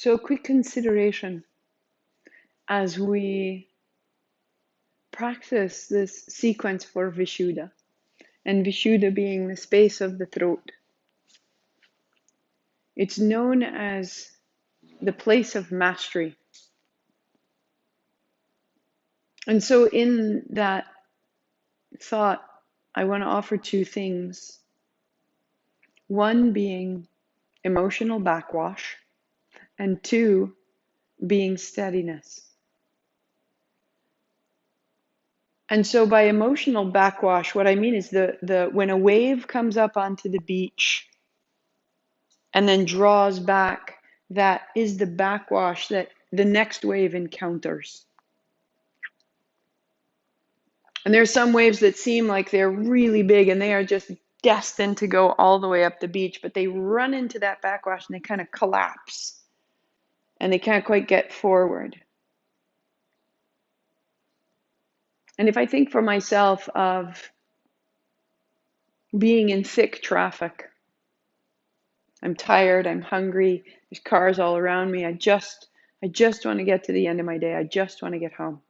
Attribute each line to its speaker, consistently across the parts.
Speaker 1: So, a quick consideration as we practice this sequence for Vishuddha, and Vishuddha being the space of the throat. It's known as the place of mastery. And so, in that thought, I want to offer two things. One being emotional backwash, and two being steadiness. And so by emotional backwash, what I mean is when a wave comes up onto the beach and then draws back, that is the backwash that the next wave encounters. And there's some waves that seem like they're really big and they are just destined to go all the way up the beach, but they run into that backwash and they kind of collapse and they can't quite get forward. And if I think for myself of being in thick traffic, I'm tired, I'm hungry, there's cars all around me, I just want to get to the end of my day, I just want to get home.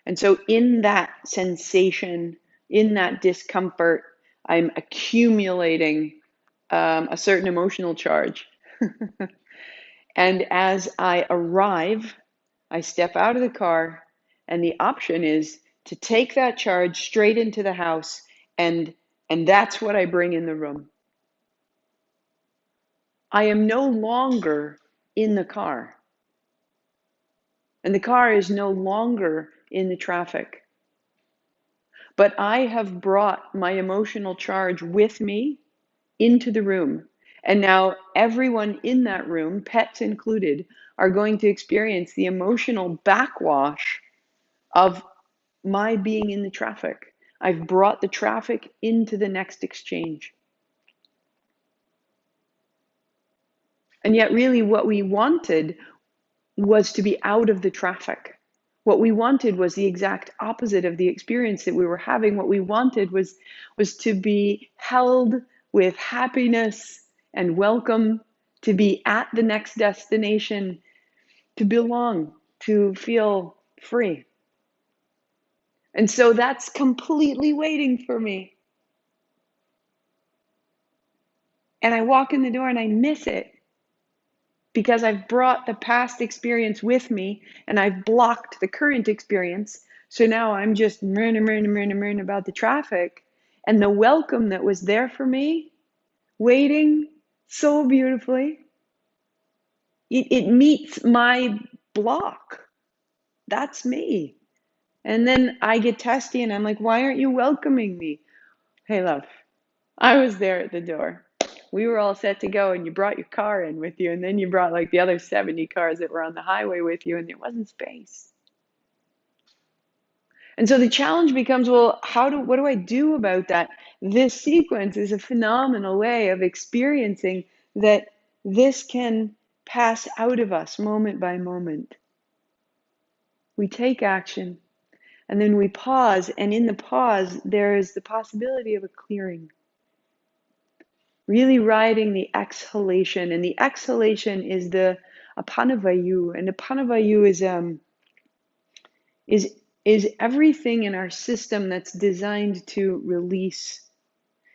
Speaker 1: And so in that sensation, in that discomfort, I'm accumulating a certain emotional charge. And as I arrive, I step out of the car, and the option is to take that charge straight into the house, and that's what I bring in the room. I am no longer in the car, and the car is no longer in the traffic. But I have brought my emotional charge with me into the room. And now everyone in that room, pets included, are going to experience the emotional backwash of my being in the traffic. I've brought the traffic into the next exchange. And yet really what we wanted was to be out of the traffic. What we wanted was the exact opposite of the experience that we were having. What we wanted was to be held with happiness and welcome, to be at the next destination, to belong, to feel free. And so that's completely waiting for me. And I walk in the door and I miss it because I've brought the past experience with me and I've blocked the current experience. So now I'm just murn about the traffic. And the welcome that was there for me, waiting so beautifully, it meets my block. That's me. And then I get testy and I'm like, why aren't you welcoming me? Hey, love, I was there at the door. We were all set to go and you brought your car in with you, and then you brought like the other 70 cars that were on the highway with you, and there wasn't space. And so the challenge becomes, well, what do I do about that? This sequence is a phenomenal way of experiencing that this can pass out of us moment by moment. We take action and then we pause, and in the pause there is the possibility of a clearing. Really riding the exhalation, and the exhalation is the apanavayu, and apanavayu is everything in our system that's designed to release.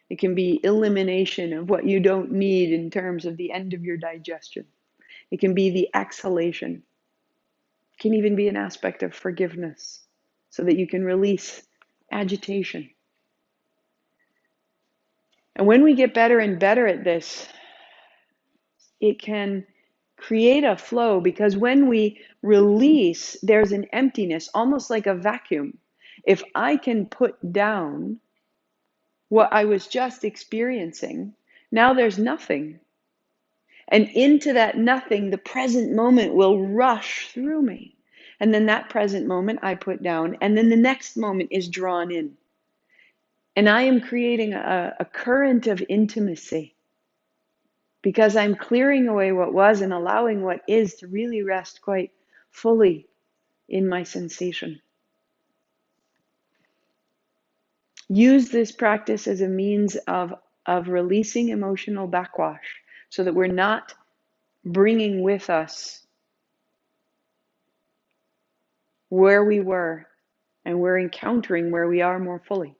Speaker 1: It can be elimination of what you don't need in terms of the end of your digestion. It can be the exhalation. It can even be an aspect of forgiveness so that you can release agitation. And when we get better and better at this, it can create a flow, because when we release, there's an emptiness, almost like a vacuum. If I can put down what I was just experiencing, now there's nothing. And into that nothing, the present moment will rush through me. And then that present moment I put down, and then the next moment is drawn in. And I am creating a current of intimacy, because I'm clearing away what was and allowing what is to really rest quite fully in my sensation. Use this practice as a means of releasing emotional backwash so that we're not bringing with us where we were, and we're encountering where we are more fully.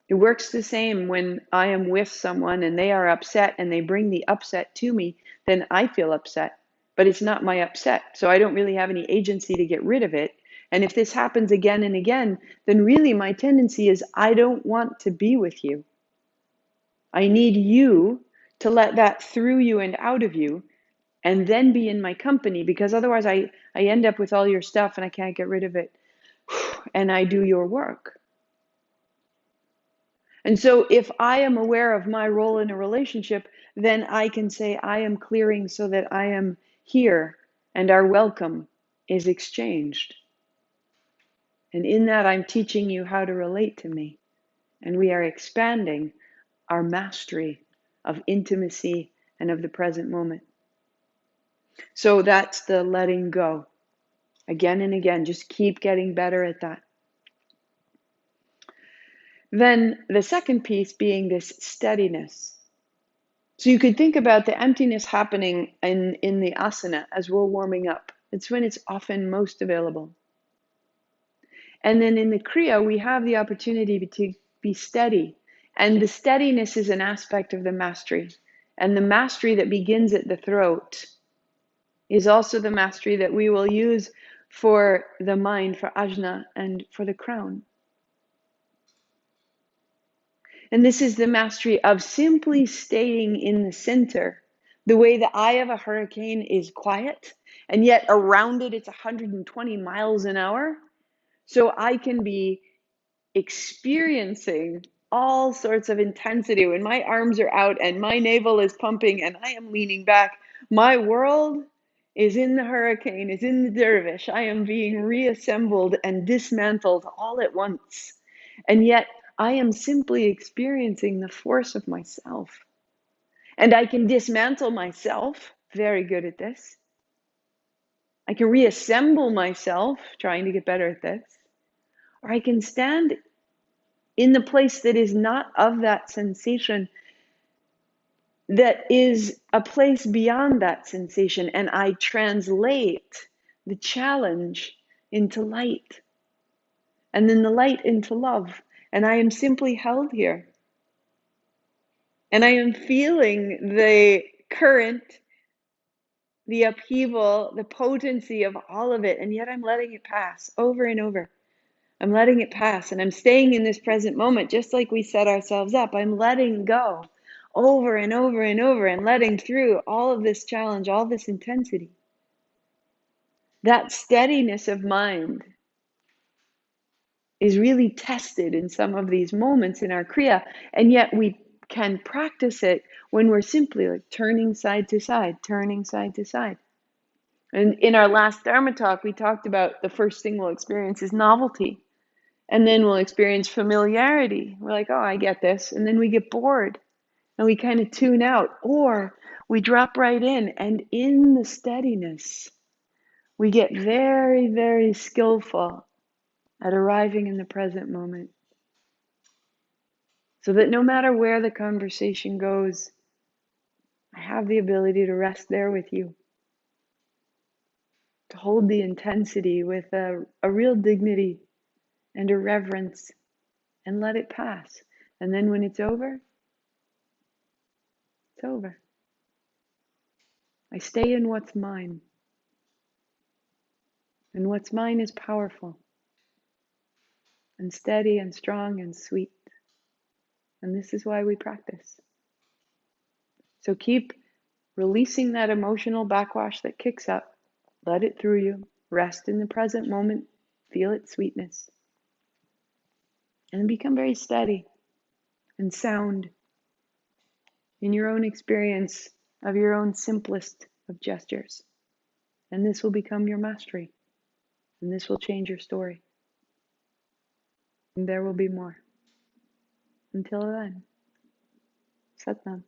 Speaker 1: It works the same when I am with someone and they are upset and they bring the upset to me, then I feel upset. But it's not my upset, so I don't really have any agency to get rid of it. And if this happens again and again, then really my tendency is I don't want to be with you. I need you to let that through you and out of you and then be in my company, because otherwise I end up with all your stuff and I can't get rid of it. And I do your work. And so if I am aware of my role in a relationship, then I can say I am clearing so that I am here and our welcome is exchanged. And in that, I'm teaching you how to relate to me. And we are expanding our mastery of intimacy and of the present moment. So that's the letting go. Again and again, just keep getting better at that. Then the second piece being this steadiness. So you could think about the emptiness happening in the asana as we're warming up. It's when it's often most available. And then in the kriya, we have the opportunity to be steady. And the steadiness is an aspect of the mastery. And the mastery that begins at the throat is also the mastery that we will use for the mind, for ajna, and for the crown. And this is the mastery of simply staying in the center. The way the eye of a hurricane is quiet, and yet around it, it's 120 miles an hour. So I can be experiencing all sorts of intensity when my arms are out and my navel is pumping and I am leaning back. My world is in the hurricane, is in the dervish. I am being reassembled and dismantled all at once. And yet I am simply experiencing the force of myself. And I can dismantle myself, very good at this. I can reassemble myself, trying to get better at this. Or I can stand in the place that is not of that sensation, that is a place beyond that sensation, and I translate the challenge into light, and then the light into love, and I am simply held here. And I am feeling the current, the upheaval, the potency of all of it, and yet I'm letting it pass over and over. I'm letting it pass, and I'm staying in this present moment, just like we set ourselves up. I'm letting go over and over and over and letting through all of this challenge, all this intensity. That steadiness of mind is really tested in some of these moments in our kriya, and yet we can practice it when we're simply like turning side to side, turning side to side. And in our last Dharma talk, we talked about the first thing we'll experience is novelty. And then we'll experience familiarity. We're like, oh, I get this. And then we get bored and we kind of tune out. Or we drop right in. And in the steadiness, we get very, very skillful at arriving in the present moment. So that no matter where the conversation goes, I have the ability to rest there with you. To hold the intensity with a real dignity and a reverence and let it pass. And then when it's over, it's over. I stay in what's mine. And what's mine is powerful and steady and strong and sweet. And this is why we practice. So keep releasing that emotional backwash that kicks up. Let it through you. Rest in the present moment. Feel its sweetness. And become very steady and sound in your own experience of your own simplest of gestures. And this will become your mastery. And this will change your story. And there will be more. Until then, Satnam.